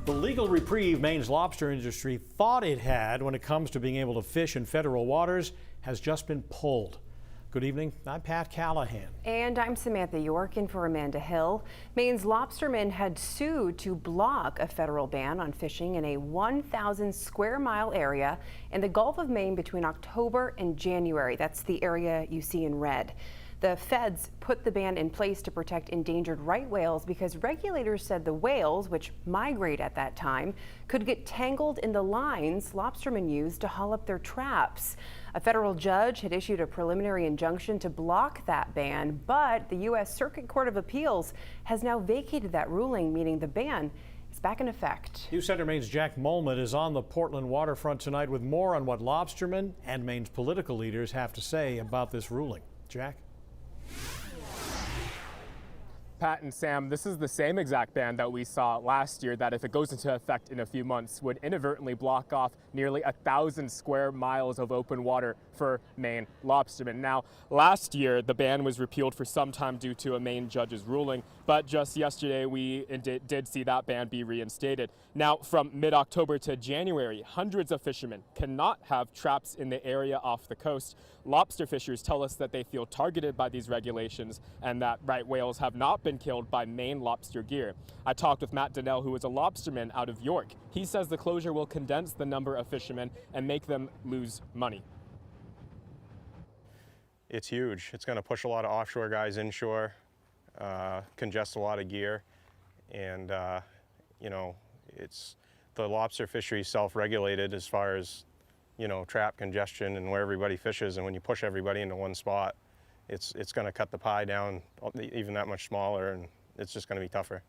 The legal reprieve Maine's lobster industry thought it had when it comes to being able to fish in federal waters has just been pulled. Good evening, I'm Pat Callahan. And I'm Samantha York in for Amanda Hill. Maine's lobstermen had sued to block a federal ban on fishing in a 1,000 square mile area in the Gulf of Maine between October and January. That's the area you see in red. The feds put the ban in place to protect endangered right whales because regulators said the whales, which migrate at that time, could get tangled in the lines lobstermen use to haul up their traps. A federal judge had issued a preliminary injunction to block that ban, but the U.S. Circuit Court of Appeals has now vacated that ruling, meaning the ban is back in effect. News Center Maine's Jack Mulman is on the Portland waterfront tonight with more on what lobstermen and Maine's political leaders have to say about this ruling. Jack? Pat and Sam, this is the same exact ban that we saw last year that, if it goes into effect in a few months, would inadvertently block off nearly 1,000 square miles of open water for Maine lobstermen. Now, last year, the ban was repealed for some time due to a Maine judge's ruling, but just yesterday, we did see that ban be reinstated. Now, from mid-October to January, hundreds of fishermen cannot have traps in the area off the coast. Lobster fishers tell us that they feel targeted by these regulations and that right whales have not been killed by Maine lobster gear. I talked with Matt Donnell, who is a lobsterman out of York. He says the closure will condense the number of fishermen and make them lose money. It's huge. It's going to push a lot of offshore guys inshore, congest a lot of gear, and it's the lobster fishery self-regulated as far as trap congestion and where everybody fishes, and when you push everybody into one spot, it's going to cut the pie down even that much smaller, and it's just going to be tougher.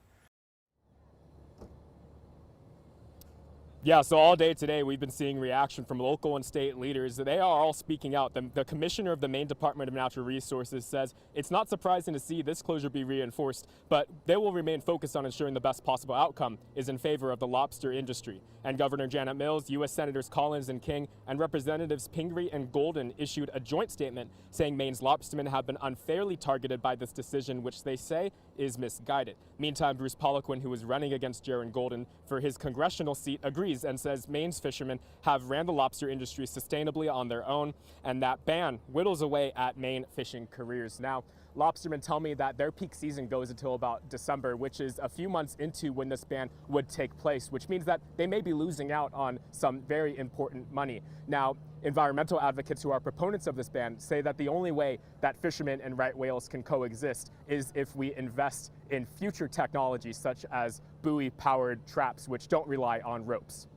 Yeah, so all day today we've been seeing reaction from local and state leaders. They are all speaking out. The commissioner of the Maine Department of Natural Resources says it's not surprising to see this closure be reinforced, but they will remain focused on ensuring the best possible outcome is in favor of the lobster industry. And Governor Janet Mills, U.S. Senators Collins and King, and Representatives Pingree and Golden issued a joint statement saying Maine's lobstermen have been unfairly targeted by this decision, which they say is misguided. Meantime, Bruce Poliquin, who is running against Jaron Golden for his congressional seat, agrees and says Maine's fishermen have ran the lobster industry sustainably on their own, and that ban whittles away at Maine fishing careers. Now, lobstermen tell me that their peak season goes until about December, which is a few months into when this ban would take place, which means that they may be losing out on some very important money. Now, environmental advocates who are proponents of this ban say that the only way that fishermen and right whales can coexist is if we invest in future technologies such as buoy-powered traps, which don't rely on ropes.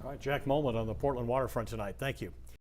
All right, Jack Mulman on the Portland waterfront tonight. Thank you.